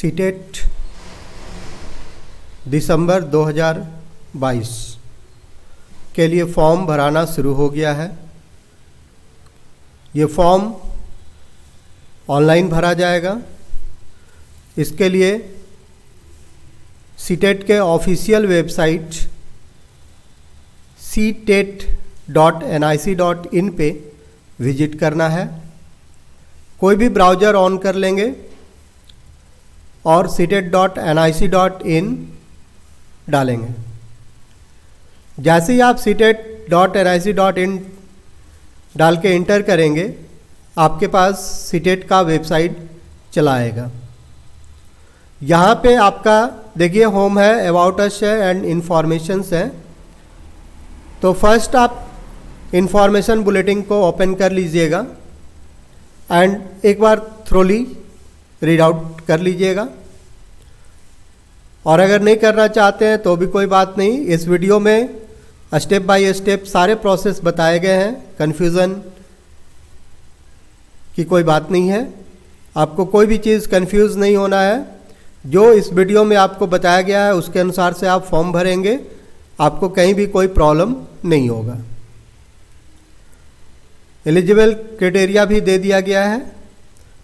CTET December 2022 के लिए form भराना शुरू हो गया है। ये फॉर्म ऑनलाइन भरा जाएगा। इसके लिए सीटेट के ऑफिशियल वेबसाइट ctet.nic.in पे विजिट करना है। कोई भी ब्राउज़र ऑन कर लेंगे और ctet.nic.in डालेंगे। जैसे ही आप ctet.nic.in डाल के इंटर करेंगे, आपके पास सीटेट का वेबसाइट चला आएगा। यहाँ पे आपका देखिए होम है, अबाउट अस है एंड इन्फॉर्मेशंस है। तो फर्स्ट आप इन्फॉर्मेशन बुलेटिन को ओपन कर लीजिएगा एंड एक बार थ्रोली रीड आउट कर लीजिएगा। और अगर नहीं करना चाहते हैं तो भी कोई बात नहीं, इस वीडियो में स्टेप बाय स्टेप सारे प्रोसेस बताए गए हैं। कन्फ्यूज़न की कोई बात नहीं है, आपको कोई भी चीज़ कंफ्यूज नहीं होना है। जो इस वीडियो में आपको बताया गया है उसके अनुसार से आप फॉर्म भरेंगे, आपको कहीं भी कोई प्रॉब्लम नहीं होगा। एलिजिबल क्राइटेरिया भी दे दिया गया है,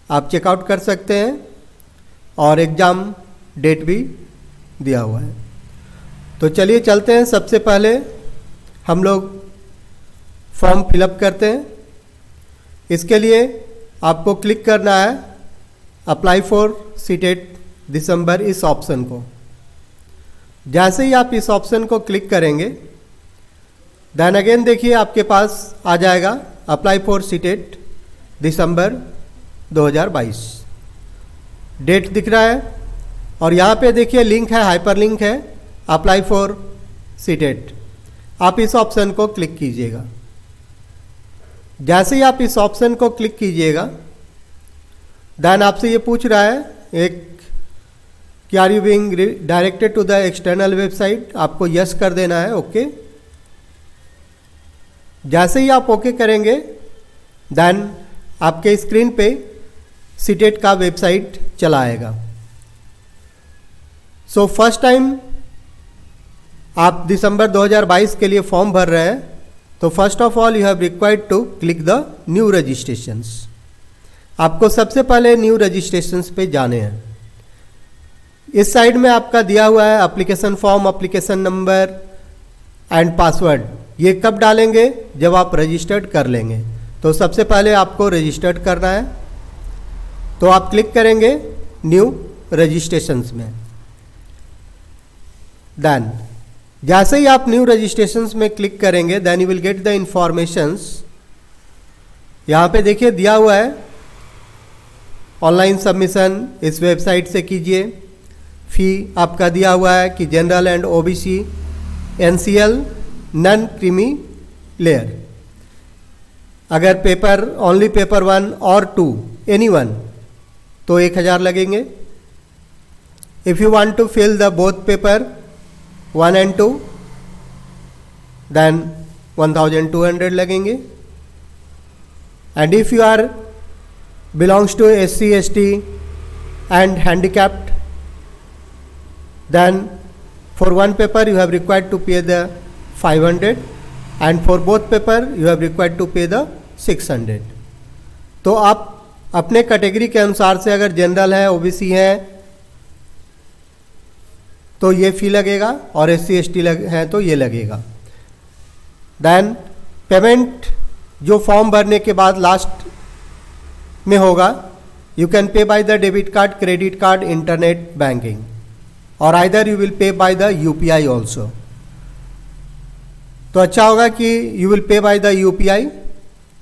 आप चेकआउट कर सकते हैं और एग्ज़ाम डेट भी दिया हुआ है। तो चलिए चलते हैं। सबसे पहले हम लोग फॉर्म फिलअप करते हैं। इसके लिए आपको क्लिक करना है अप्लाई फॉर सीटेट दिसंबर इस ऑप्शन को। जैसे ही आप इस ऑप्शन को क्लिक करेंगे, देन अगेन देखिए आपके पास आ जाएगा apply for CTET December 2022 date दिख रहा है। और यहाँ पे देखिए लिंक है, हाइपर लिंक है अप्लाई फॉर सीटेट। आप इस ऑप्शन को क्लिक कीजिएगा। जैसे ही आप इस ऑप्शन को क्लिक कीजिएगा, देन आपसे ये पूछ रहा है एक कि are you being directed to the external website, आपको यस कर देना है, ओके। जैसे ही आप ओके करेंगे, देन आपके स्क्रीन पे सीटेट का वेबसाइट चला आएगा। सो फर्स्ट टाइम आप दिसंबर 2022 के लिए फॉर्म भर रहे हैं, तो first of all you have required to click the new registrations. आपको सबसे पहले न्यू रजिस्ट्रेशंस पे जाने हैं। इस साइड में आपका दिया हुआ है application form, application number and password. ये कब डालेंगे? जब आप रजिस्टर्ड कर लेंगे। तो सबसे पहले आपको रजिस्टर्ड करना है, तो आप क्लिक करेंगे न्यू रजिस्ट्रेशंस में। देन जैसे ही आप न्यू रजिस्ट्रेशंस में क्लिक करेंगे, then you will get the informations. यहाँ पे देखिए दिया हुआ है ऑनलाइन सबमिशन इस वेबसाइट से कीजिए। फी आपका दिया हुआ है कि general and OBC, NCL, non creamy layer. अगर पेपर ओनली पेपर 1 और 2 एनी वन तो 1000 लगेंगे। If you want to fill the both paper 1 and 2 then 1200 लगेंगे। And if you are belongs to SC, ST and handicapped, then for one paper you have required to pay the 500 and for both paper you have required to pay the 600। तो आप अपने category के अनुसार से अगर general है, OBC है तो ये फ़ी लगेगा और SC, ST है तो ये लगेगा। देन पेमेंट जो फॉर्म भरने के बाद लास्ट में होगा, you can pay by the debit card, credit card, internet banking, और either you will pay by the UPI also. तो अच्छा होगा कि you will pay by the UPI,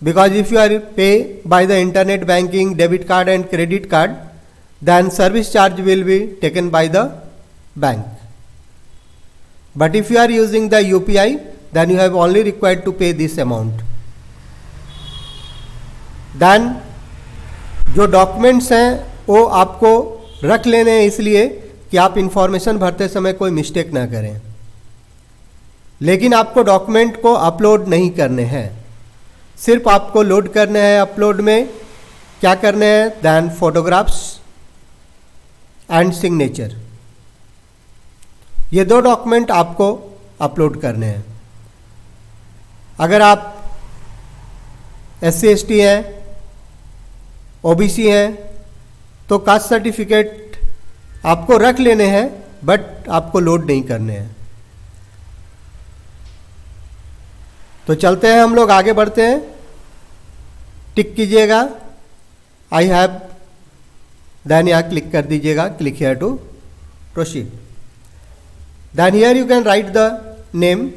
because if you are pay by the internet banking, debit card and credit card, then service charge will be taken by the bank. But if you are using the UPI, then you have only required to pay this amount. Then जो documents हैं वो आपको रख लेने हैं, इसलिए कि आप इंफॉर्मेशन भरते समय कोई मिस्टेक ना करें। लेकिन आपको डॉक्यूमेंट को अपलोड नहीं करने हैं, सिर्फ आपको लोड करने हैं। अपलोड में क्या करने हैं? Then photographs and signature. ये 2 डॉक्यूमेंट आपको अपलोड करने हैं। अगर आप SC/ST हैं, OBC हैं, तो कास्ट सर्टिफिकेट आपको रख लेने हैं, बट आपको लोड नहीं करने हैं। तो चलते हैं, हम लोग आगे बढ़ते हैं। टिक कीजिएगा आई हैव, देन यहाँ क्लिक कर दीजिएगा, click here to proceed. Then here you can write the name,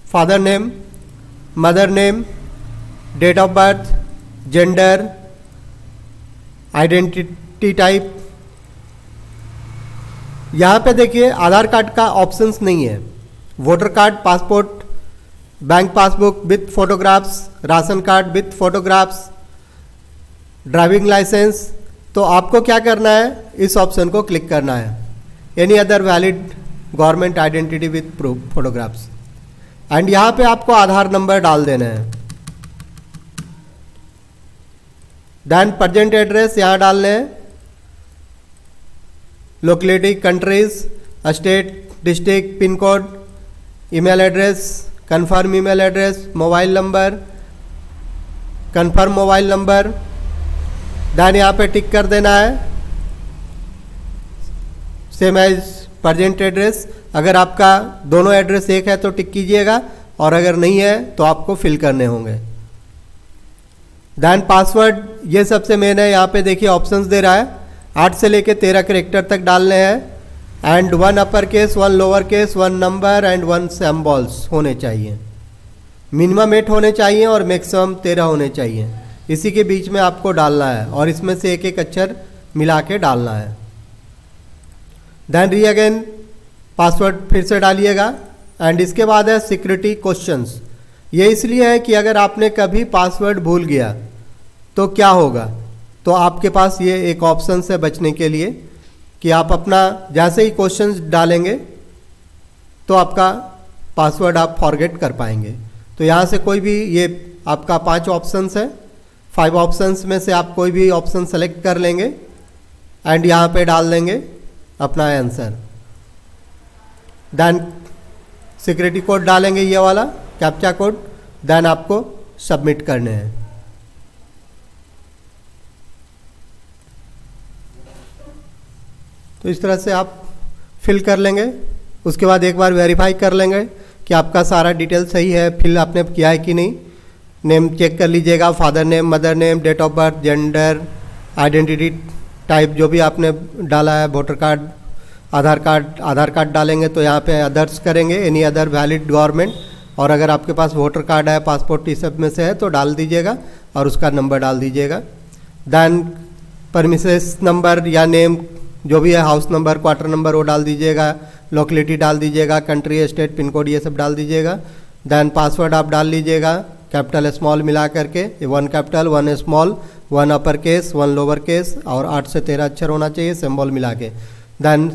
father name, mother name, date of birth, gender, identity type. यहाँ पे देखिए आधार कार्ड का ऑप्शंस नहीं है। Voter card, passport, bank passbook with photographs, ration card with photographs, driving licence. तो आपको क्या करना है, इस ऑप्शन को क्लिक करना है, any other valid government identity with proof photographs. And यहाँ पे आपको आधार नंबर डाल देना है। देन प्रेजेंट एड्रेस यहाँ डालने हैं, locality, countries, state, district, pin code, email address, confirm email address, mobile number, confirm mobile number. Then यहाँ पे टिक कर देना है, सेम एज प्रेजेंट एड्रेस। अगर आपका दोनों एड्रेस एक है तो टिक कीजिएगा, और अगर नहीं है तो आपको फिल करने होंगे। देन पासवर्ड, ये सबसे मेन है। यहाँ पे देखिए ऑप्शंस दे रहा है, 8 से लेके 13 कैरेक्टर तक डालने हैं। And 1 upper case, 1 lower case, 1 number and 1 symbols होने चाहिए। मिनिमम 8 होने चाहिए और मैक्सिमम 13 होने चाहिए। इसी के बीच में आपको डालना है, और इसमें से एक एक अक्षर मिला के डालना है। देन री अगेन पासवर्ड फिर से डालिएगा। एंड इसके बाद है सिक्योरिटी क्वेश्चंस। ये इसलिए है कि अगर आपने कभी पासवर्ड भूल गया तो क्या होगा, तो आपके पास ये एक ऑप्शन है बचने के लिए कि आप अपना जैसे ही क्वेश्चंस डालेंगे तो आपका पासवर्ड आप फॉरगेट कर पाएंगे। तो यहाँ से कोई भी, ये आपका 5 ऑप्शंस है, 5 ऑप्शंस में से आप कोई भी ऑप्शन सेलेक्ट कर लेंगे एंड यहाँ पे डाल देंगे अपना आंसर। देन सिक्योरिटी कोड डालेंगे, ये वाला कैप्चा कोड। देन आपको सबमिट करने हैं। तो इस तरह से आप फिल कर लेंगे। उसके बाद एक बार वेरीफाई कर लेंगे कि आपका सारा डिटेल सही है, फिल आपने किया है कि नहीं। नेम चेक कर लीजिएगा, father name, mother name, date of birth, gender, identity type जो भी आपने डाला है, वोटर कार्ड, आधार कार्ड डालेंगे तो यहाँ पे अदर्स करेंगे, एनी अदर वैलिड गवर्नमेंट। और अगर आपके पास वोटर कार्ड है, पासपोर्ट, इस सब में से है तो डाल दीजिएगा और उसका नंबर डाल दीजिएगा। देन परमिसेस नंबर या नेम जो भी है, हाउस नंबर, क्वार्टर नंबर, वो डाल दीजिएगा। लोकेलिटी डाल दीजिएगा, कंट्री, स्टेट, पिन कोड, ये सब डाल दीजिएगा। देन पासवर्ड आप डाल लीजिएगा, कैपिटल स्मॉल मिला करके, 1 capital 1 small 1 upper case 1 lower case, और 8 से 13 अक्षर होना चाहिए सिंबल मिला के। देन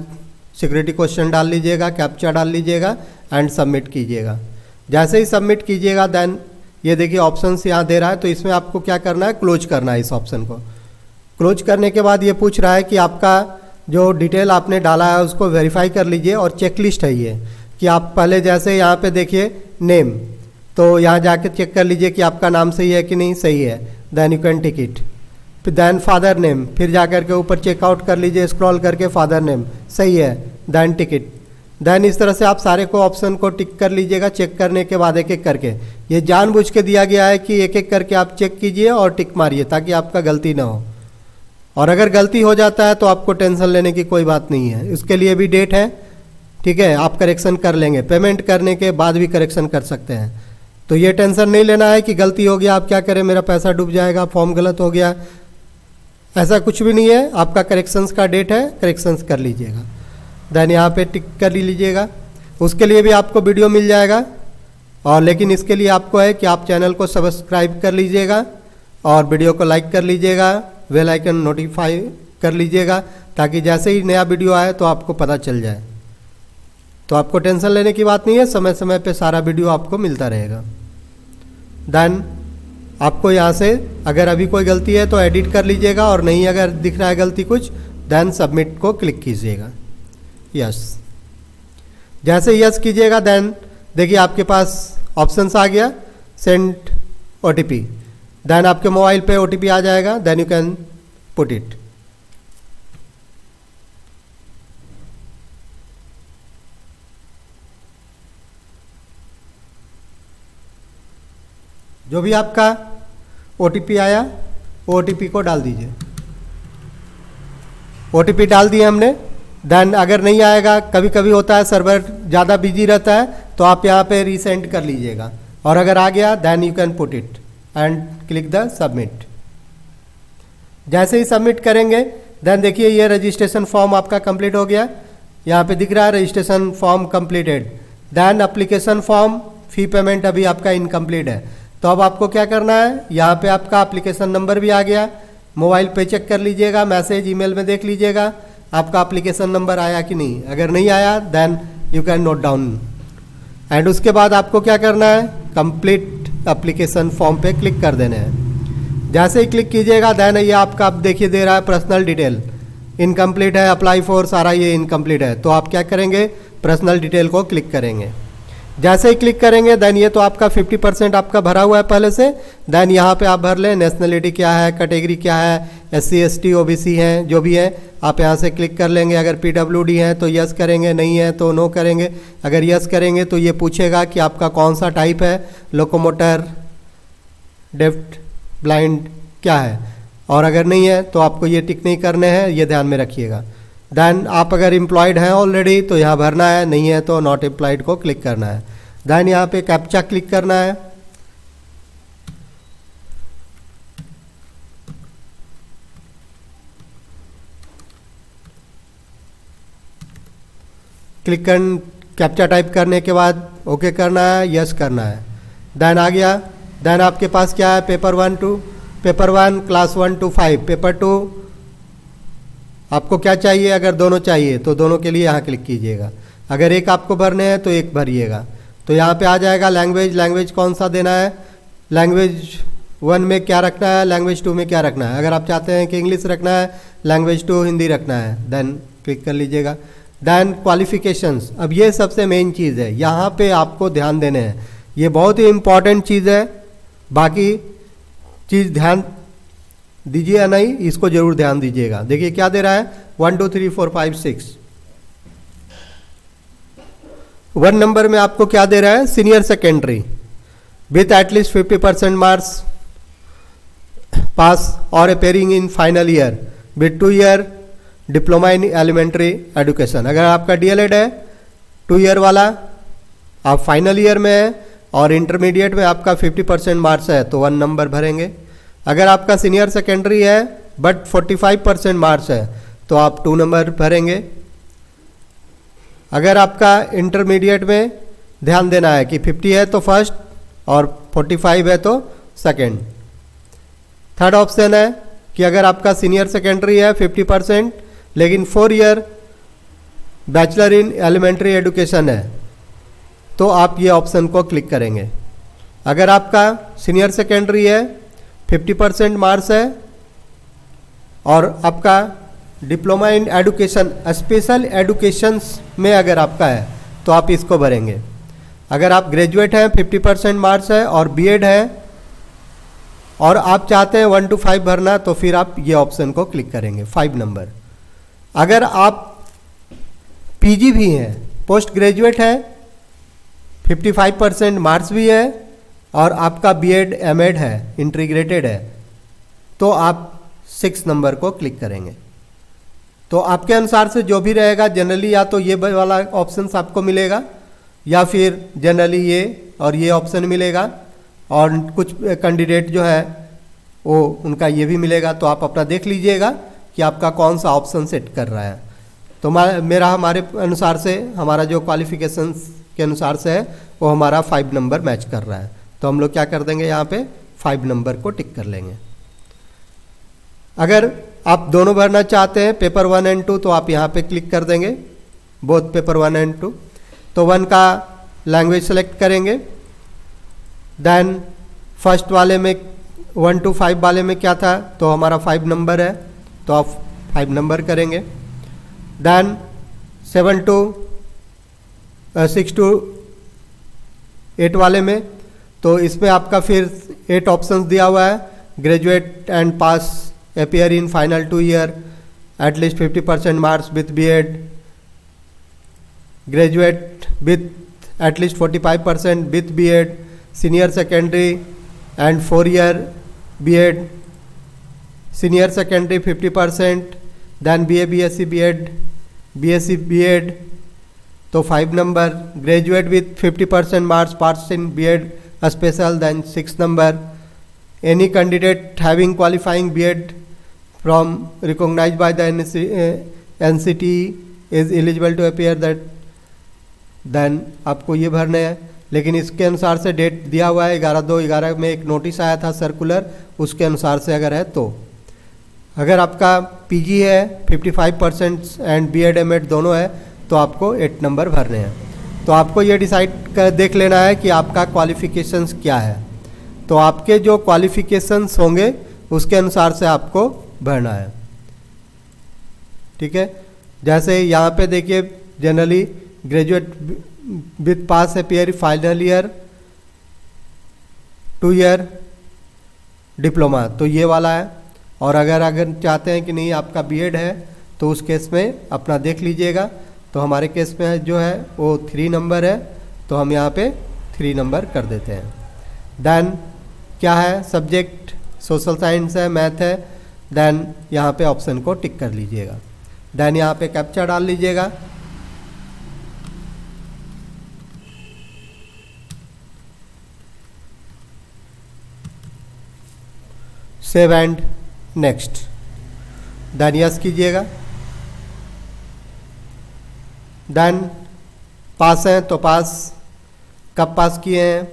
सिक्योरिटी क्वेश्चन डाल लीजिएगा, कैप्चा डाल लीजिएगा एंड सबमिट कीजिएगा। जैसे ही सबमिट कीजिएगा देन ये देखिए ऑप्शंस यहाँ दे रहा है, तो इसमें आपको क्या करना है, क्लोज करना है। इस ऑप्शन को क्लोज करने के बाद ये पूछ रहा है कि आपका जो डिटेल आपने डाला है उसको वेरीफाई कर लीजिए, और चेकलिस्ट है ये कि आप पहले जैसे यहाँ पे देखिए नेम, तो यहाँ जाके चेक कर लीजिए कि आपका नाम सही है कि नहीं, सही है। Then you can tick it. फिर देन फादर नेम, फिर जा कर के ऊपर चेकआउट कर लीजिए, स्क्रॉल करके फादर नेम सही है, देन टिक इट। देन इस तरह से आप सारे को ऑप्शन को टिक कर लीजिएगा। चेक करने के बाद एक एक करके, ये जानबूझ के दिया गया है कि एक एक करके आप चेक कीजिए और टिक मारिए ताकि आपका गलती ना हो। और अगर गलती हो जाता है तो आपको टेंशन लेने की कोई बात नहीं है, उसके लिए भी डेट है, ठीक है, आप करेक्शन कर लेंगे। पेमेंट करने के बाद भी करेक्शन कर सकते हैं। तो ये टेंशन नहीं लेना है कि गलती हो गया आप क्या करें, मेरा पैसा डूब जाएगा, फॉर्म गलत हो गया, ऐसा कुछ भी नहीं है। आपका करेक्शंस का डेट है, करेक्शंस कर लीजिएगा। देन यहाँ पे टिक कर लीजिएगा। उसके लिए भी आपको वीडियो मिल जाएगा, और लेकिन इसके लिए आपको है कि आप चैनल को सब्सक्राइब कर लीजिएगा और वीडियो को लाइक कर लीजिएगा, बेल आइकन नोटिफाई कर लीजिएगा ताकि जैसे ही नया वीडियो आए तो आपको पता चल जाए। तो आपको टेंशन लेने की बात नहीं है, समय समय पे सारा वीडियो आपको मिलता रहेगा। देन आपको यहाँ से अगर अभी कोई गलती है तो एडिट कर लीजिएगा, और नहीं अगर दिख रहा है गलती कुछ, देन सबमिट को क्लिक कीजिएगा। यस, जैसे यस कीजिएगा देन देखिए आपके पास ऑप्शंस आ गया, सेंड OTP। देन आपके मोबाइल पे OTP आ जाएगा, then you can put it. जो भी आपका OTP आया वो OTP को डाल दीजिए। OTP डाल दिए हमने। देन अगर नहीं आएगा, कभी कभी होता है सर्वर ज़्यादा बिजी रहता है, तो आप यहाँ पे रीसेंड कर लीजिएगा, और अगर आ गया then you can put it and click the submit. जैसे ही सबमिट करेंगे देन देखिए ये रजिस्ट्रेशन फॉर्म आपका कंप्लीट हो गया। यहाँ पे दिख रहा है registration form completed. Then application form fee payment अभी आपका इनकम्प्लीट है। तो अब आपको क्या करना है, यहाँ पे आपका एप्लीकेशन नंबर भी आ गया, मोबाइल पे चेक कर लीजिएगा, मैसेज ईमेल में देख लीजिएगा आपका एप्लीकेशन नंबर आया कि नहीं। अगर नहीं आया then you can note down. And उसके बाद आपको क्या करना है, कंप्लीट एप्लीकेशन फॉर्म पे क्लिक कर देने हैं। जैसे ही क्लिक कीजिएगा देन ये आपका अब देखिए दे रहा है पर्सनल डिटेल इनकम्प्लीट है, अप्लाई फॉर सारा ये इनकम्प्लीट है। तो आप क्या करेंगे, पर्सनल डिटेल को क्लिक करेंगे। जैसे ही क्लिक करेंगे देन ये तो आपका 50% आपका भरा हुआ है पहले से। देन यहाँ पे आप भर लें नेशनलिटी क्या है, कैटेगरी क्या है, SC ST OBC हैं, जो भी है आप यहाँ से क्लिक कर लेंगे। अगर PWD है तो यस करेंगे, नहीं है तो नो करेंगे। अगर यस करेंगे तो ये पूछेगा कि आपका कौन सा टाइप है, लोकोमोटर, डेफ्ट, ब्लाइंड क्या है, और अगर नहीं है तो आपको ये टिक नहीं करने हैं, ये ध्यान में रखिएगा। देन आप अगर एम्प्लॉयड हैं ऑलरेडी तो यहाँ भरना है, नहीं है तो नॉट एम्प्लॉयड को क्लिक करना है। देन यहाँ पे कैप्चा क्लिक करना है। कैप्चा टाइप करने के बाद ओके करना है, यस करना है। देन आ गया। देन आपके पास क्या है, पेपर 1 क्लास 1 to 5, पेपर 2 आपको क्या चाहिए, अगर दोनों चाहिए तो दोनों के लिए यहाँ क्लिक कीजिएगा। अगर एक आपको भरने हैं तो एक भरिएगा। तो यहाँ पे आ जाएगा लैंग्वेज कौन सा देना है, लैंग्वेज 1 में क्या रखना है, लैंग्वेज 2 में क्या रखना है। अगर आप चाहते हैं कि इंग्लिश रखना है, लैंग्वेज 2 हिंदी रखना है, देन क्लिक कर लीजिएगा। देन क्वालिफिकेशंस, अब ये सबसे मेन चीज़ है, यहाँ पे आपको ध्यान देने हैं, ये बहुत ही इम्पॉर्टेंट चीज़ है। बाकी चीज़ ध्यान दीजिए या नहीं, इसको जरूर ध्यान दीजिएगा। देखिए क्या दे रहा है, 1 2 3 4 5 6। 1 नंबर में आपको क्या दे रहा है, senior secondary with at least 50% marks pass और appearing in final year with 2 year diploma in elementary education. अगर आपका DLED है 2 ईयर वाला, आप फाइनल ईयर में है और इंटरमीडिएट में आपका 50% मार्क्स है तो 1 नंबर भरेंगे। अगर आपका सीनियर सेकेंडरी है बट 45% मार्क्स है तो आप 2 नंबर भरेंगे। अगर आपका इंटरमीडिएट में ध्यान देना है कि 50 है तो फर्स्ट और 45 है तो सेकेंड। थर्ड ऑप्शन है कि अगर आपका सीनियर सेकेंडरी है 50% लेकिन 4 year bachelor in elementary education है तो आप ये ऑप्शन को क्लिक करेंगे। अगर आपका सीनियर सेकेंडरी है 50% मार्क्स है और आपका diploma in education special educations में अगर आपका है तो आप इसको भरेंगे। अगर आप ग्रेजुएट हैं 50% मार्क्स है और B.Ed है और आप चाहते हैं 1 to 5 भरना तो फिर आप ये ऑप्शन को क्लिक करेंगे, 5 नंबर। अगर आप PG भी हैं, पोस्ट ग्रेजुएट है, 55% मार्क्स भी है और आपका B.Ed M.Ed है, इंटीग्रेटेड है, तो आप 6 नंबर को क्लिक करेंगे। तो आपके अनुसार से जो भी रहेगा, जनरली या तो ये वाला ऑप्शन आपको मिलेगा या फिर जनरली ये और ये ऑप्शन मिलेगा, और कुछ कैंडिडेट जो है वो उनका ये भी मिलेगा। तो आप अपना देख लीजिएगा कि आपका कौन सा ऑप्शन सेट कर रहा है। तो मेरा हमारे अनुसार से, हमारा जो क्वालिफिकेशंस के अनुसार से है वो हमारा 5 नंबर मैच कर रहा है। तो हम लोग क्या कर देंगे, यहाँ पे 5 नंबर को टिक कर लेंगे। अगर आप दोनों भरना चाहते हैं पेपर 1 and 2 तो आप यहाँ पे क्लिक कर देंगे, बोथ पेपर 1 and 2। तो 1 का लैंग्वेज सेलेक्ट करेंगे। देन फर्स्ट वाले में 1 to 5 वाले में क्या था, तो हमारा 5 नंबर है, तो आप 5 नंबर करेंगे। देन 6 to 8 वाले में, तो इसमें आपका फिर 8 ऑप्शंस दिया हुआ है। Graduate and pass appear in final 2 year, at least 50% marks with BEd, graduate with at least 45% with BEd, senior secondary and 4 year BEd, senior secondary 50%, then BA BSc BEd, BSc BEd तो 5 number, graduate with 50% marks pass in BEd special, then 6 number, any candidate having qualifying BEd from recognised by the NCT is eligible to appear that, then आपको ये भरने हैं। लेकिन इसके अनुसार से date दिया हुआ है 11/2/11 में एक नोटिस आया था सर्कुलर, उसके अनुसार से अगर है तो। अगर आपका पीजी है 55% एंड बीएड एमएड दोनों है तो आपको 8 नंबर भरने हैं। तो आपको ये डिसाइड कर देख लेना है कि आपका क्वालिफिकेशंस क्या है। तो आपके जो क्वालिफिकेशंस होंगे उसके अनुसार से आपको भरना है, ठीक है। जैसे यहाँ पे देखिए generally graduate with pass appear final year 2 year diploma, तो ये वाला है। और अगर चाहते हैं कि नहीं आपका बीएड है तो उस केस में अपना देख लीजिएगा। तो हमारे केस में जो है वो 3 नंबर है, तो हम यहाँ पे 3 नंबर कर देते हैं। देन क्या है, सब्जेक्ट सोशल साइंस है, मैथ है, देन यहाँ पे ऑप्शन को टिक कर लीजिएगा। देन यहाँ पे कैप्चा डाल लीजिएगा। Save and next, then yes कीजिएगा। देन पास हैं तो पास, कब पास किए हैं,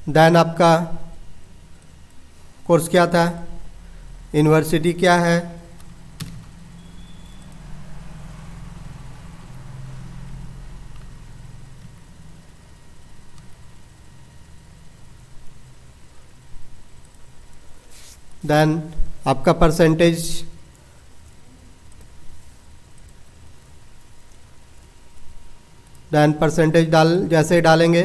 देन आपका कोर्स क्या था, यूनिवर्सिटी क्या है, देन आपका परसेंटेज, देन परसेंटेज जैसे ही डालेंगे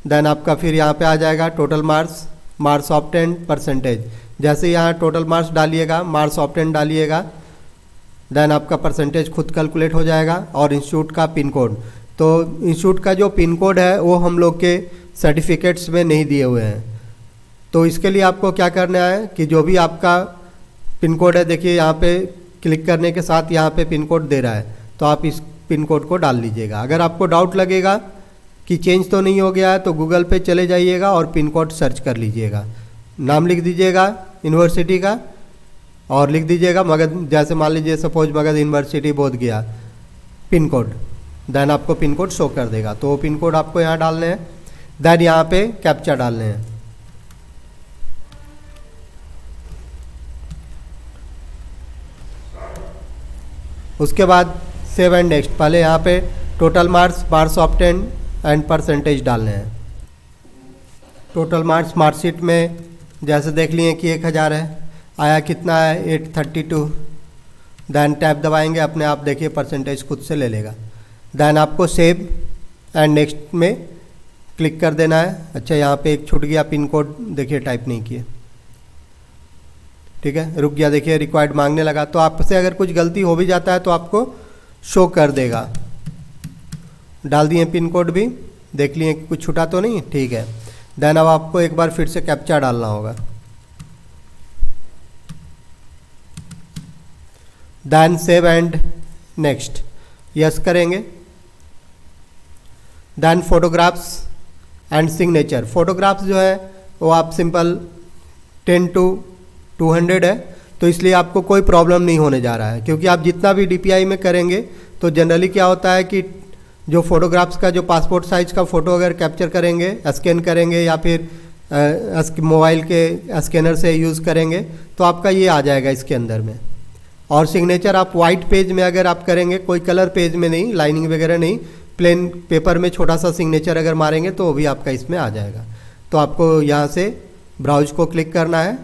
देन आपका फिर यहाँ पे आ जाएगा total marks, marks obtain percentage. जैसे यहाँ टोटल मार्क्स डालिएगा, मार्क्स ऑब्टेन डालिएगा, देन आपका परसेंटेज खुद कैलकुलेट हो जाएगा। और इंस्टीट्यूट का पिन कोड, तो इंस्टीट्यूट का जो पिन कोड है वो हम लोग के सर्टिफिकेट्स में नहीं दिए हुए हैं। तो इसके लिए आपको क्या करना है कि जो भी आपका पिन कोड है, देखिए यहाँ पे क्लिक करने के साथ यहाँ पे पिन कोड दे रहा है, तो आप इस पिन कोड को डाल लीजिएगा। अगर आपको डाउट लगेगा कि चेंज तो नहीं हो गया है तो गूगल पे चले जाइएगा और पिन कोड सर्च कर लीजिएगा। नाम लिख दीजिएगा यूनिवर्सिटी का और लिख दीजिएगा मगध, जैसे मान लीजिए सपोज मगध यूनिवर्सिटी बोध गया, पिन कोड, देन आपको पिन कोड शो कर देगा। तो वो पिन कोड आपको यहाँ डालने हैं, देन यहाँ पे कैप्चा डालने हैं। उसके बाद सेव एंड नेक्स्ट, पहले यहाँ पे total marks, marks obtain and percentage डालने हैं। टोटल मार्क्स मार्कशीट में जैसे देख लिए कि 1000 है, आया कितना है 832, देन टैब दबाएंगे, अपने आप देखिए परसेंटेज खुद से ले लेगा। देन आपको सेव एंड नेक्स्ट में क्लिक कर देना है। अच्छा यहाँ पे एक छूट गया पिन कोड, देखिए टाइप नहीं किए, ठीक है, रुक गया, देखिए रिक्वायर्ड मांगने लगा। तो आपसे अगर कुछ गलती हो भी जाता है तो आपको शो कर देगा। डाल दिए पिन कोड भी, देख लिए कुछ छूटा तो नहीं, ठीक है। देन अब आपको एक बार फिर से कैप्चा डालना होगा। Then save and next, yes करेंगे। Then photographs and signature, photographs जो है वो आप सिंपल 10 to 200 है, तो इसलिए आपको कोई प्रॉब्लम नहीं होने जा रहा है, क्योंकि आप जितना भी DPI में करेंगे तो जनरली क्या होता है कि जो फोटोग्राफ्स का जो पासपोर्ट साइज़ का फ़ोटो अगर कैप्चर करेंगे, स्कैन करेंगे या फिर मोबाइल के स्कैनर से यूज़ करेंगे तो आपका ये आ जाएगा इसके अंदर में। और सिग्नेचर आप वाइट पेज में अगर आप करेंगे, कोई कलर पेज में नहीं, लाइनिंग वगैरह नहीं, प्लेन पेपर में छोटा सा सिग्नेचर अगर मारेंगे तो वो भी आपका इसमें आ जाएगा। तो आपको यहाँ से ब्राउज को क्लिक करना है।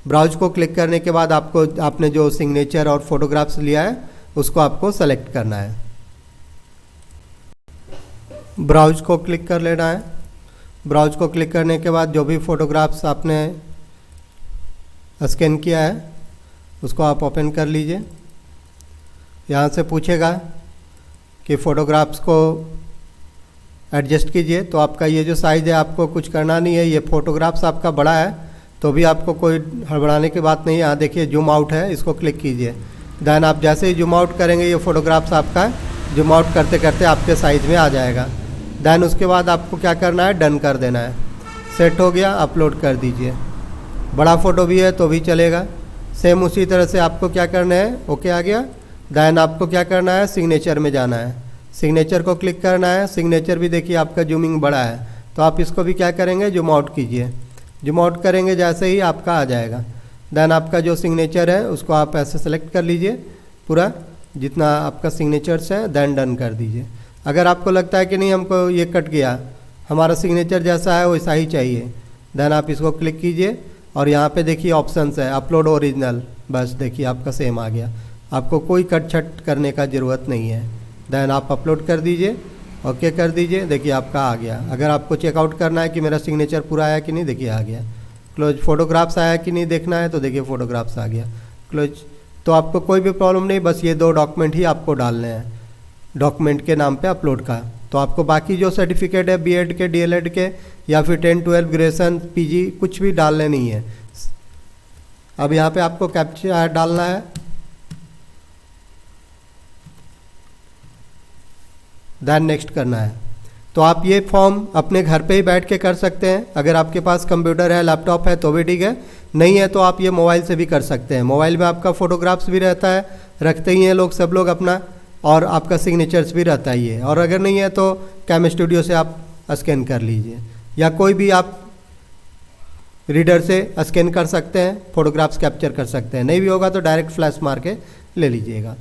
ब्राउज को क्लिक करने के बाद आपने जो सिग्नेचर और फोटोग्राफ्स लिया है उसको आपको सेलेक्ट करना है। ब्राउज को क्लिक कर लेना है। ब्राउज को क्लिक करने के बाद जो भी फ़ोटोग्राफ्स आपने स्कैन किया है उसको आप ओपन कर लीजिए। यहाँ से पूछेगा कि फ़ोटोग्राफ्स को एडजस्ट कीजिए, तो आपका ये जो साइज़ है आपको कुछ करना नहीं है। ये फ़ोटोग्राफ्स आपका बड़ा है तो भी आपको कोई हड़बड़ाने की बात नहीं है। यहाँ देखिए जूम आउट है, इसको क्लिक कीजिए। देन आप जैसे ही जूम आउट करेंगे ये फ़ोटोग्राफ्स आपका जूम आउट करते करते आपके साइज़ में आ जाएगा। देन उसके बाद आपको क्या करना है, डन कर देना है। सेट हो गया, अपलोड कर दीजिए। बड़ा फ़ोटो भी है तो भी चलेगा। सेम उसी तरह से आपको क्या करना है, ओके आ गया। देन आपको क्या करना है, सिग्नेचर में जाना है। सिग्नेचर को क्लिक करना है। सिग्नेचर भी देखिए आपका जूमिंग बड़ा है तो आप इसको भी क्या करेंगे, जूम आउट कीजिए। जूम आउट करेंगे जैसे ही आपका आ जाएगा। देन आपका जो सिग्नेचर है उसको आप ऐसे सेलेक्ट कर लीजिए, पूरा जितना आपका सिग्नेचर्स है, देन डन कर दीजिए। अगर आपको लगता है कि नहीं हमको ये कट गया, हमारा सिग्नेचर जैसा है वैसा ही चाहिए, देन आप इसको क्लिक कीजिए और यहाँ पे देखिए ऑप्शंस है अपलोड ओरिजिनल। बस देखिए आपका सेम आ गया, आपको कोई कट छट करने का ज़रूरत नहीं है। देन आप अपलोड कर दीजिए, ओके कर दीजिए, देखिए आपका आ गया। अगर आपको चेकआउट करना है कि मेरा सिग्नेचर पूरा आया कि नहीं, देखिए आ गया। क्लोज फोटोग्राफ्स आया कि नहीं देखना है तो देखिए फोटोग्राफ्स आ गया। क्लोज। तो आपको कोई भी प्रॉब्लम नहीं, बस ये 2 डॉक्यूमेंट ही आपको डालने हैं डॉक्यूमेंट के नाम पे अपलोड का। तो आपको बाकी जो सर्टिफिकेट है बीएड के, डीएलएड के या फिर 10, 12 ग्रेजुएशन, पीजी कुछ भी डालने नहीं है। अब यहाँ पे आपको कैप्चा डालना है। देन नेक्स्ट करना है। तो आप ये फॉर्म अपने घर पे ही बैठ के कर सकते हैं। अगर आपके पास कंप्यूटर है, लैपटॉप है तो भी ठीक है, नहीं है तो आप ये मोबाइल से भी कर सकते हैं। मोबाइल में आपका फ़ोटोग्राफ्स भी रहता है, रखते ही हैं लोग, सब लोग अपना, और आपका सिग्नेचर्स भी रहता ही है। और अगर नहीं है तो कैम स्टूडियो से आप स्कैन कर लीजिए या कोई भी आप रीडर से स्कैन कर सकते हैं, फ़ोटोग्राफ्स कैप्चर कर सकते हैं। नहीं भी होगा तो डायरेक्ट फ्लैश मार के ले लीजिएगा।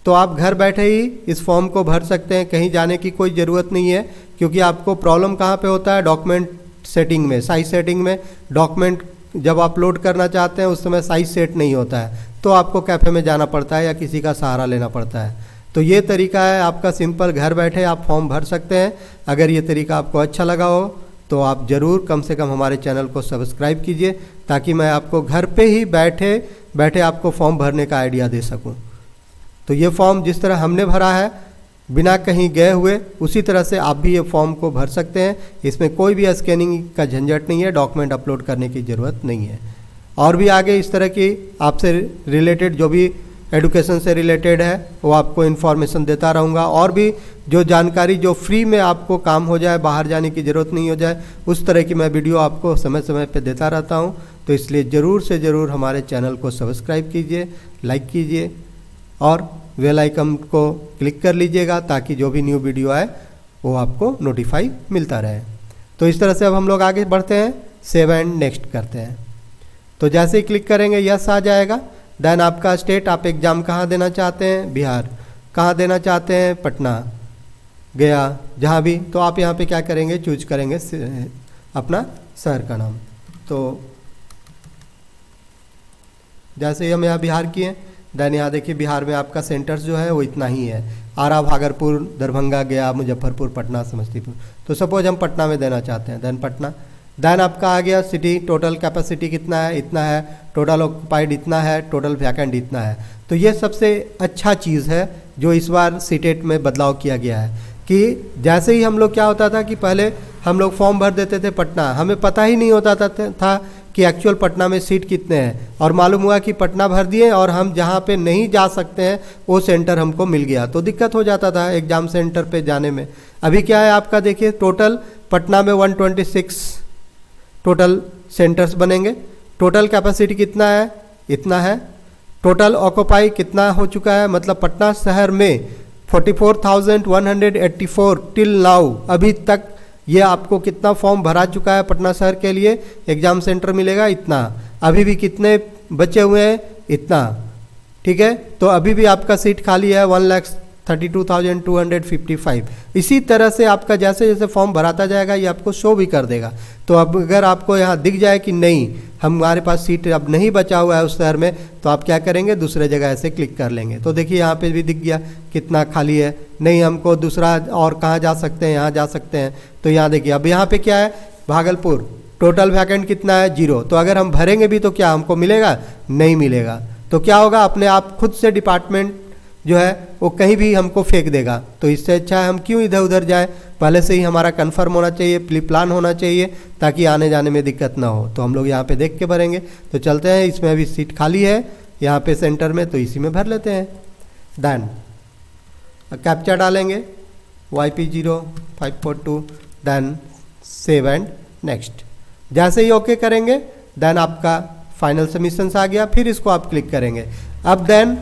तो आप घर बैठे ही इस फॉर्म को भर सकते हैं, कहीं जाने की कोई ज़रूरत नहीं है। क्योंकि आपको प्रॉब्लम कहाँ पे होता है, डॉक्यूमेंट सेटिंग में, साइज सेटिंग में। डॉक्यूमेंट जब आप लोड करना चाहते हैं उस समय साइज सेट नहीं होता है तो आपको कैफ़े में जाना पड़ता है या किसी का सहारा लेना पड़ता है। तो ये तरीका है आपका सिंपल, घर बैठे आप फॉर्म भर सकते हैं। अगर ये तरीका आपको अच्छा लगा हो तो आप ज़रूर कम से कम हमारे चैनल को सब्सक्राइब कीजिए, ताकि मैं आपको घर पे ही बैठे बैठे आपको फॉर्म भरने का आइडिया दे सकूं। तो ये फॉर्म जिस तरह हमने भरा है बिना कहीं गए हुए, उसी तरह से आप भी ये फॉर्म को भर सकते हैं। इसमें कोई भी स्कैनिंग का झंझट नहीं है, डॉक्यूमेंट अपलोड करने की ज़रूरत नहीं है। और भी आगे इस तरह की आपसे रिलेटेड जो भी एडुकेशन से रिलेटेड है वो आपको इन्फॉर्मेशन देता रहूँगा। और भी जो जानकारी जो फ्री में आपको काम हो जाए, बाहर जाने की ज़रूरत नहीं हो जाए, उस तरह की मैं वीडियो आपको समय समय पे देता रहता हूँ। तो इसलिए ज़रूर से ज़रूर हमारे चैनल को सब्सक्राइब कीजिए, लाइक कीजिए और बेल आइकन को क्लिक कर लीजिएगा, ताकि जो भी न्यू वीडियो आए वो आपको नोटिफाई मिलता रहे। तो इस तरह से अब हम लोग आगे बढ़ते हैं, सेव एंड नेक्स्ट करते हैं। तो जैसे ही क्लिक करेंगे यस आ जाएगा। देन आपका स्टेट, आप एग्ज़ाम कहाँ देना चाहते हैं, बिहार, कहाँ देना चाहते हैं, पटना, गया, जहाँ भी, तो आप यहाँ पे क्या करेंगे, चूज करेंगे अपना शहर का नाम। तो जैसे ही हम यहाँ बिहार किए, देन यहाँ देखिए बिहार में आपका सेंटर्स जो है वो इतना ही है, आरा, भागलपुर, दरभंगा, गया, मुजफ्फरपुर, पटना, समस्तीपुर। तो सपोज हम पटना में देना चाहते हैं, देन पटना। देन आपका आ गया सिटी, टोटल कैपेसिटी कितना है, इतना है, टोटल ऑक्युपाइड इतना है, टोटल वैकेंट इतना है। तो ये सबसे अच्छा चीज़ है जो इस बार सीटेट में बदलाव किया गया है, कि जैसे ही हम लोग क्या होता था कि पहले हम लोग फॉर्म भर देते थे पटना, हमें पता ही नहीं होता था कि एक्चुअल पटना में सीट कितने हैं, और मालूम हुआ कि पटना भर दिए और हम जहाँ पे नहीं जा सकते हैं वो सेंटर हमको मिल गया, तो दिक्कत हो जाता था एग्ज़ाम सेंटर पे जाने में। अभी क्या है आपका देखिए, टोटल पटना में 126 टोटल सेंटर्स बनेंगे। टोटल कैपेसिटी कितना है, इतना है। टोटल ऑक्युपाई कितना हो चुका है, मतलब पटना शहर में 44,184 टिल नाउ, अभी तक ये आपको कितना फॉर्म भरा चुका है पटना शहर के लिए, एग्जाम सेंटर मिलेगा इतना, अभी भी कितने बचे हुए हैं इतना, ठीक है। तो अभी भी आपका सीट खाली है 1,32,255। इसी तरह से आपका जैसे जैसे फॉर्म भराता जाएगा ये आपको शो भी कर देगा। तो अब अगर आपको यहाँ दिख जाए कि नहीं हमारे पास सीट अब नहीं बचा हुआ है उस शहर में, तो आप क्या करेंगे, दूसरे जगह ऐसे क्लिक कर लेंगे। तो देखिए यहाँ पे भी दिख गया कितना खाली है, नहीं हमको दूसरा और कहाँ जा सकते हैं, यहाँ जा सकते हैं। तो यहाँ देखिए अब यहाँ पे क्या है, भागलपुर, टोटल वैकेंट कितना है 0। तो अगर हम भरेंगे भी तो क्या हमको मिलेगा, नहीं मिलेगा। तो क्या होगा, अपने आप खुद से डिपार्टमेंट जो है वो कहीं भी हमको फेंक देगा। तो इससे अच्छा है हम क्यों इधर उधर जाएं, पहले से ही हमारा कंफर्म होना चाहिए, प्री प्लान होना चाहिए, ताकि आने जाने में दिक्कत ना हो। तो हम लोग यहाँ पे देख के भरेंगे। तो चलते हैं, इसमें अभी सीट खाली है यहाँ पे सेंटर में, तो इसी में भर लेते हैं। देन कैप्चा डालेंगे YP0542, then save and next. जैसे ही ओके करेंगे देन आपका फाइनल सबमिशंस आ गया, फिर इसको आप क्लिक करेंगे। अब देन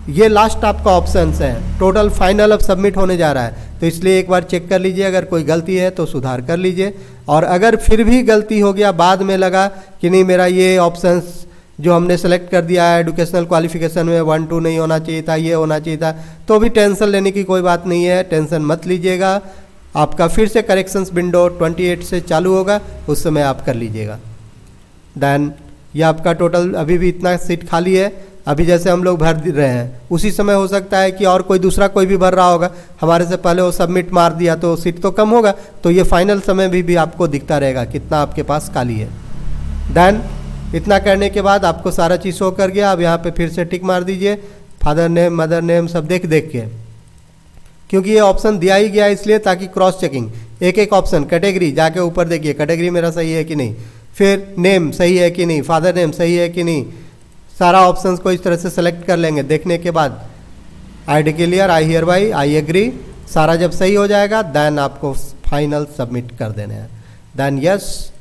ये लास्ट आपका ऑप्शंस है, टोटल फाइनल अब सबमिट होने जा रहा है। तो इसलिए एक बार चेक कर लीजिए, अगर कोई गलती है तो सुधार कर लीजिए। और अगर फिर भी गलती हो गया, बाद में लगा कि नहीं मेरा ये ऑप्शंस जो हमने सेलेक्ट कर दिया है एजुकेशनल क्वालिफिकेशन में 1-2 नहीं होना चाहिए था, ये होना चाहिए था, तो भी टेंशन लेने की कोई बात नहीं है, टेंशन मत लीजिएगा। आपका फिर से करेक्शंस विंडो 28 से चालू होगा, उस समय आप कर लीजिएगा। देन ये आपका टोटल अभी भी इतना सीट खाली है, अभी जैसे हम लोग भर रहे हैं उसी समय हो सकता है कि और कोई दूसरा कोई भी भर रहा होगा, हमारे से पहले वो सबमिट मार दिया तो सीट तो कम होगा। तो ये फाइनल समय भी आपको दिखता रहेगा कितना आपके पास खाली है। देन इतना करने के बाद आपको सारा चीज़ शो कर गया। अब यहाँ पे फिर से टिक मार दीजिए, फादर नेम मदर नेम सब देख के, क्योंकि ये ऑप्शन दिया ही गया इसलिए ताकि क्रॉस चेकिंग, एक एक ऑप्शन कैटेगरी जाके ऊपर देखिए कैटेगरी मेरा सही है कि नहीं, फिर नेम सही है कि नहीं, फादर नेम सही है कि नहीं, सारा ऑप्शंस को इस तरह से सेलेक्ट कर लेंगे। देखने के बाद I declare, I hereby, I agree, सारा जब सही हो जाएगा देन आपको फाइनल सबमिट कर देना है। देन यस,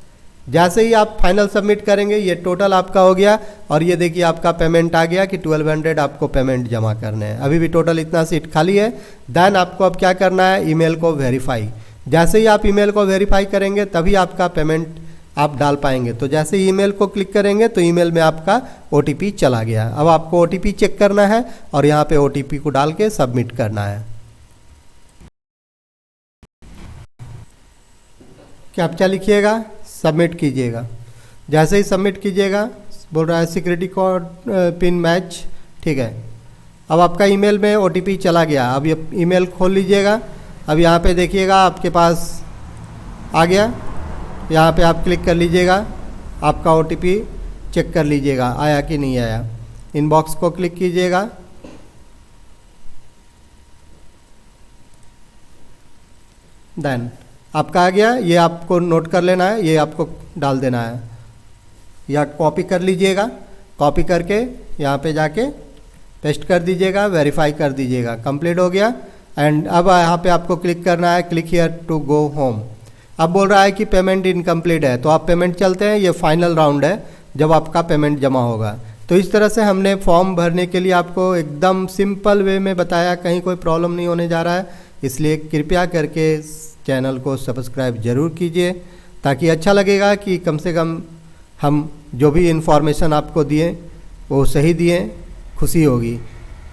जैसे ही आप फाइनल सबमिट करेंगे ये टोटल आपका हो गया। और ये देखिए आपका पेमेंट आ गया कि 1200 आपको पेमेंट जमा करने हैं। अभी भी टोटल इतना सीट खाली है। देन आपको अब क्या करना है, ईमेल को वेरीफाई। जैसे ही आप ईमेल को वेरीफाई करेंगे तभी आपका पेमेंट आप डाल पाएंगे। तो जैसे ही ईमेल को क्लिक करेंगे तो ईमेल में आपका OTP चला गया। अब आपको OTP चेक करना है और यहाँ पे OTP को डाल के सबमिट करना है। कैप्चा लिखिएगा, सबमिट कीजिएगा। जैसे ही सबमिट कीजिएगा बोल रहा है सिक्योरिटी कोड पिन मैच, ठीक है। अब आपका ईमेल में OTP चला गया। अब ये ईमेल खोल लीजिएगा। अब यहाँ पे देखिएगा आपके पास आ गया, यहाँ पे आप क्लिक कर लीजिएगा, आपका OTP चेक कर लीजिएगा आया कि नहीं आया। इनबॉक्स को क्लिक कीजिएगा, देन आपका आ गया, ये आपको नोट कर लेना है, ये आपको डाल देना है या कॉपी कर लीजिएगा। कॉपी करके यहाँ पे जाके पेस्ट कर दीजिएगा, वेरीफाई कर दीजिएगा, कंप्लीट हो गया। एंड अब यहाँ पे आपको क्लिक करना है, click here to go home. अब बोल रहा है कि पेमेंट इनकम्प्लीट है, तो आप पेमेंट चलते हैं, ये फाइनल राउंड है जब आपका पेमेंट जमा होगा। तो इस तरह से हमने फॉर्म भरने के लिए आपको एकदम सिंपल वे में बताया, कहीं कोई प्रॉब्लम नहीं होने जा रहा है। इसलिए कृपया करके चैनल को सब्सक्राइब ज़रूर कीजिए, ताकि अच्छा लगेगा कि कम से कम हम जो भी इन्फॉर्मेशन आपको दिए वो सही दिए, खुशी होगी।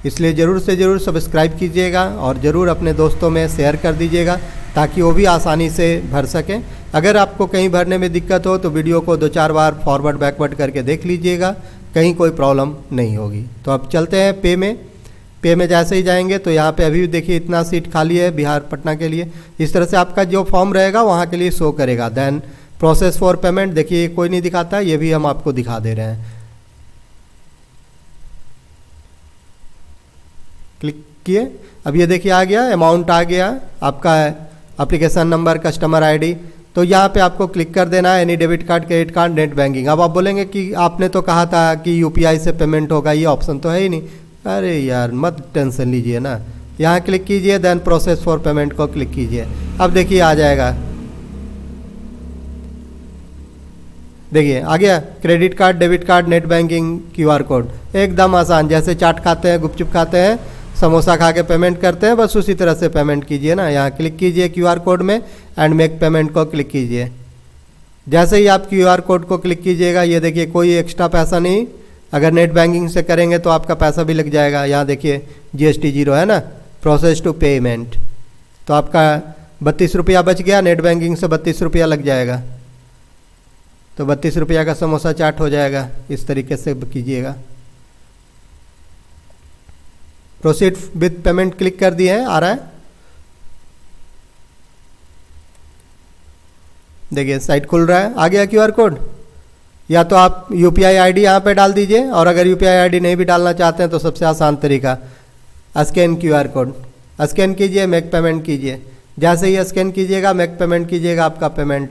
इसलिए ज़रूर से ज़रूर सब्सक्राइब कीजिएगा और ज़रूर अपने दोस्तों में शेयर कर दीजिएगा ताकि वो भी आसानी से भर सकें। अगर आपको कहीं भरने में दिक्कत हो तो वीडियो को 2-4 बार फॉरवर्ड बैकवर्ड करके देख लीजिएगा, कहीं कोई प्रॉब्लम नहीं होगी। तो अब चलते हैं पे में। पे में जैसे ही जाएंगे तो यहाँ पे अभी भी देखिए इतना सीट खाली है बिहार पटना के लिए। इस तरह से आपका जो फॉर्म रहेगा वहाँ के लिए शो करेगा। देन प्रोसेस फॉर पेमेंट देखिए कोई नहीं दिखाता, ये भी हम आपको दिखा दे रहे हैं। क्लिक किए, अब ये देखिए आ गया, अमाउंट आ गया, आपका एप्लीकेशन नंबर, कस्टमर आईडी। तो यहाँ पे आपको क्लिक कर देना है, any debit card, credit card, net banking. अब आप बोलेंगे कि आपने तो कहा था कि UPI से पेमेंट होगा, ये ऑप्शन तो है ही नहीं। अरे यार मत टेंशन लीजिए ना, यहाँ क्लिक कीजिए, देन प्रोसेस फॉर पेमेंट को क्लिक कीजिए। अब देखिए आ जाएगा, देखिए आ गया, credit card, debit card, net banking, QR code. एकदम आसान, जैसे चाट खाते हैं, गुपचुप खाते हैं, समोसा खा के पेमेंट करते हैं, बस उसी तरह से पेमेंट कीजिए ना। यहाँ क्लिक कीजिए QR कोड में एंड मेक पेमेंट को क्लिक कीजिए। जैसे ही आप QR कोड को क्लिक कीजिएगा, ये देखिए कोई एक्स्ट्रा पैसा नहीं। अगर नेट बैंकिंग से करेंगे तो आपका पैसा भी लग जाएगा। यहाँ देखिए GST 0 है ना, प्रोसेस टू पेमेंट, तो आपका 32 रुपया बच गया। नेट बैंकिंग से 32 रुपया लग जाएगा, तो 32 रुपया का समोसा चाट हो जाएगा। इस तरीके से कीजिएगा। प्रोसीड विथ पेमेंट क्लिक कर दिए हैं, आ रहा है। देखिए साइट खुल रहा है, आ गया QR कोड। या तो आप UPI ID यहाँ पे डाल दीजिए, और अगर UPI ID नहीं भी डालना चाहते हैं तो सबसे आसान तरीका स्कैन QR कोड, स्कैन कीजिए, मेक पेमेंट कीजिए। जैसे ही स्कैन कीजिएगा, मेक पेमेंट कीजिएगा, आपका पेमेंट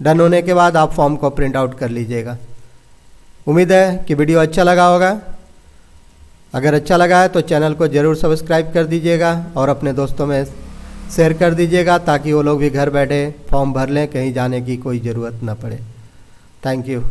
डन होने के बाद आप फॉर्म को प्रिंट आउट कर लीजिएगा। उम्मीद है कि वीडियो अच्छा लगा होगा। अगर अच्छा लगा है तो चैनल को ज़रूर सब्सक्राइब कर दीजिएगा और अपने दोस्तों में शेयर कर दीजिएगा, ताकि वो लोग भी घर बैठे फॉर्म भर लें, कहीं जाने की कोई ज़रूरत ना पड़े। Thank you.